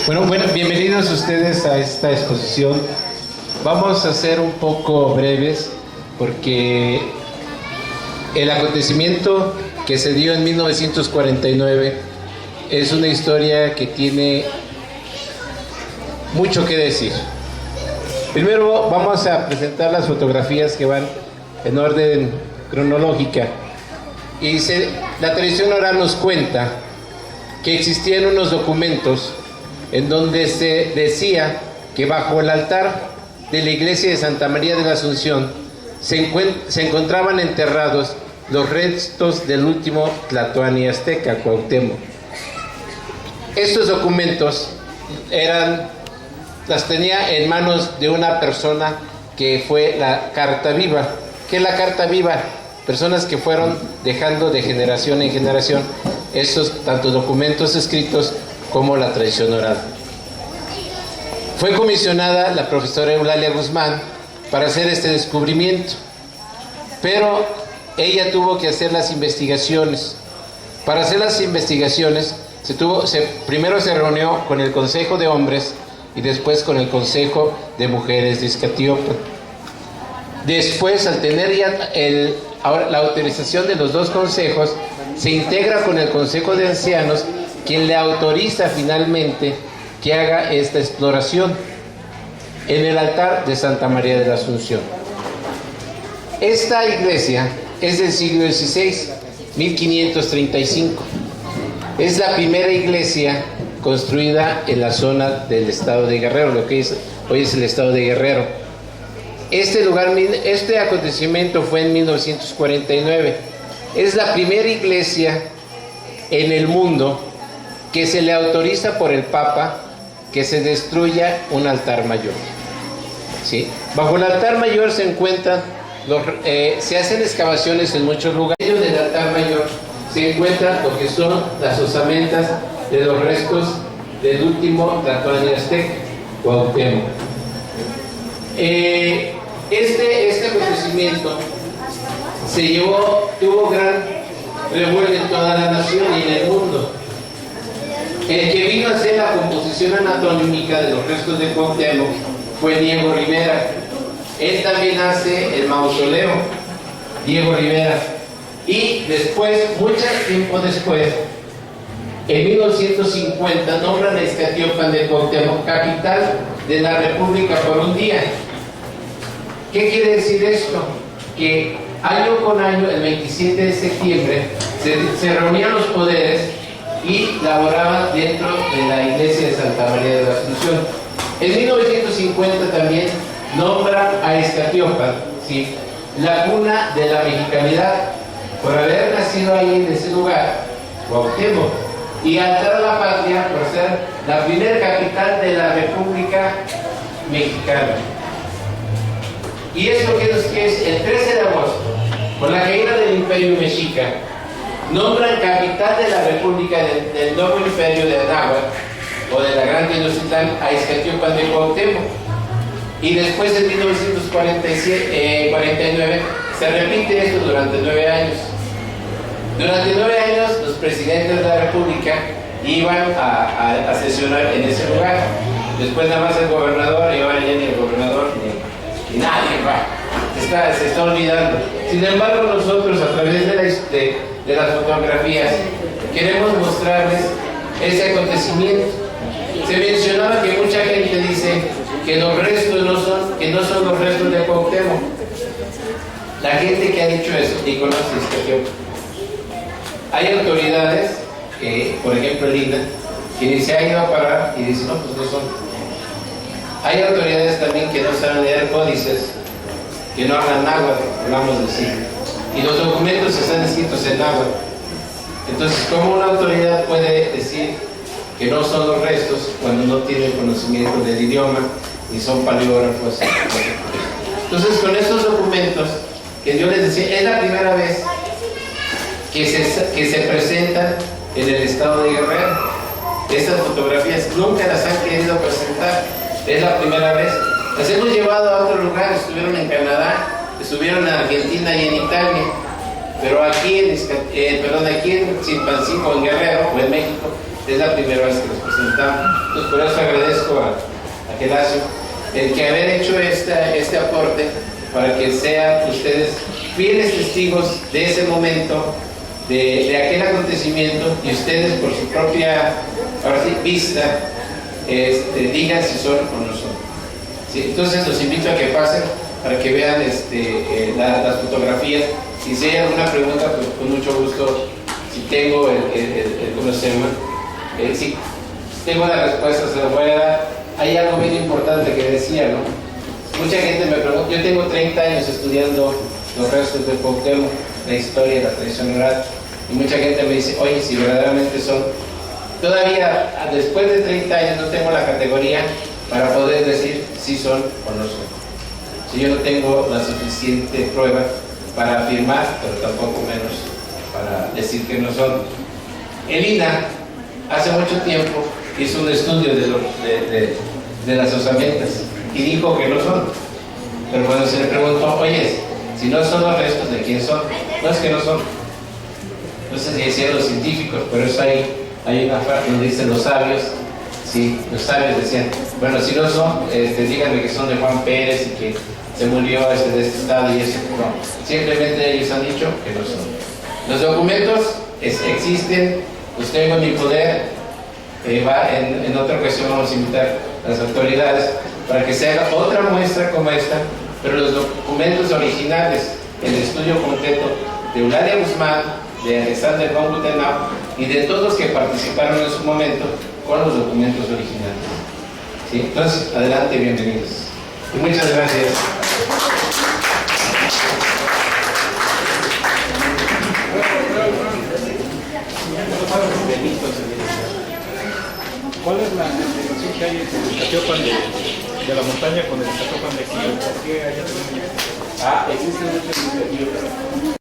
Bueno, bienvenidos ustedes a esta exposición. Vamos a ser un poco breves porque el acontecimiento que se dio en 1949 es una historia que tiene mucho que decir. Primero vamos a presentar las fotografías que van en orden cronológica. Y la tradición oral nos cuenta que existían unos documentos en donde se decía que bajo el altar de la iglesia de Santa María de la Asunción se encontraban enterrados los restos del último tlatoani azteca, Cuauhtémoc. Estos documentos las tenía en manos de una persona que fue la carta viva. ¿Qué es la carta viva? Personas que fueron dejando de generación en generación estos tanto documentos escritos como la tradición oral. Fue comisionada la profesora Eulalia Guzmán para hacer este descubrimiento, pero ella tuvo que hacer las investigaciones. Para hacer las investigaciones primero se reunió con el Consejo de Hombres y después con el Consejo de Mujeres de Iztacíhuatl. Después, al tener ya la autorización de los dos consejos, se integra con el Consejo de Ancianos, quien le autoriza finalmente que haga esta exploración en el altar de Santa María de la Asunción. Esta iglesia es del siglo XVI, 1535. Es la primera iglesia construida en la zona del estado de Guerrero, lo que hoy es el estado de Guerrero. Este acontecimiento fue en 1949. Es la primera iglesia en el mundo que se le autoriza por el Papa que se destruya un altar mayor. ¿Sí? Bajo el altar mayor se encuentran, se hacen excavaciones en muchos lugares. En el altar mayor se encuentran lo que son las osamentas de los restos del último tlatoani azteca, Cuauhtémoc. Este acontecimiento tuvo gran revuelo en toda la nación y en el mundo. El que vino a hacer la composición anatómica de los restos de Cuauhtémoc fue Diego Rivera. Él también hace el mausoleo, Diego Rivera. Y después, mucho tiempo después, en 1950, nombran a Iztacíhuatl de Cuauhtémoc capital de la República por un día. ¿Qué quiere decir esto? Que año con año, el 27 de septiembre, se reunían los poderes y laboraban dentro de la iglesia de Santa María de la Asunción. En 1950 también nombran a Iztacíhuatl, ¿sí?, la cuna de la mexicanidad, por haber nacido ahí en ese lugar, Cuauhtémoc, y altar a la patria por ser la primera capital de la República Mexicana. Y esto que es el 13 de agosto, con la caída del Imperio Mexica, nombran capital de la República del Nuevo Imperio de Anáhuac, o de la Gran Tenochtitlán, a Iztacíhuatl de Cuauhtémoc. Y después, en 1949, se repite esto durante 9 años. Durante 9 años, los presidentes de la República iban a sesionar en ese lugar. Después nada más el gobernador, y ahora ya ni el gobernador, ni nadie va. Se está olvidando. Sin embargo, nosotros, a través de las fotografías, queremos mostrarles ese acontecimiento. Se mencionaba que mucha gente dice que los restos no son los restos de Cuauhtémoc. La gente que ha dicho eso ni conoce Iztacíhuatl. Hay autoridades, por ejemplo el INAH, que se ha ido a parar y dice, no, pues no son. Hay autoridades también que no saben leer códices, que no hablan náhuatl, hablamos de sí. Y los documentos están escritos en náhuatl. Entonces, ¿cómo una autoridad puede decir que no son los restos cuando no tienen conocimiento del idioma y son paleógrafos? Entonces, con estos documentos, que yo les decía, es la primera vez que se presentan en el estado de Guerrero. Estas fotografías nunca las han querido presentar, es la primera vez. Las hemos llevado a otro lugar, estuvieron en Canadá, estuvieron en Argentina y en Italia, pero aquí en Chilpancingo, en Guerrero o en México, es la primera vez que los presentamos. Entonces, por eso agradezco a Gelacio el que haber hecho este aporte para que sean ustedes fieles testigos de ese momento, de aquel acontecimiento, y ustedes por su propia vista digan si son o no son. ¿Sí? Entonces los invito a que pasen para que vean las fotografías, y si hay alguna pregunta, pues con mucho gusto, si tengo ¿cómo se llama? Si tengo la respuesta, se la voy a dar. Hay algo bien importante que decía, ¿no? Mucha gente me pregunta, yo tengo 30 años estudiando los restos de Cuauhtémoc, la historia, la tradición oral, y mucha gente me dice, oye, si verdaderamente son, todavía después de 30 años no tengo la categoría para poder decir si son o no son. Si yo no tengo la suficiente prueba para afirmar, pero tampoco menos para decir que no son. El INAH hace mucho tiempo hizo un estudio de las osamentas y dijo que no son. Pero cuando se le preguntó, oye, si no son los restos, ¿de quién son? No, es que no son. No sé si decían los científicos, pero eso hay una frase donde dicen los sabios. Sí, los sabios decían, bueno, si no son, díganme que son de Juan Pérez y que se murió de este estado y eso. No, simplemente ellos han dicho que no son. Los documentos existen, los tengo en mi poder. En otra ocasión vamos a invitar a las autoridades para que se haga otra muestra como esta, pero los documentos originales, el estudio completo de Eulalia Guzmán, de Alexander von Gutenau y de todos los que participaron en su momento con los documentos originales. ¿Sí? Entonces, adelante, bienvenidos. Y muchas gracias. ¿Cuál es la relación que hay entre el Zapopan de la montaña con el Zapopan de aquí? ¿Por qué hay? Existe mucha iniciativa.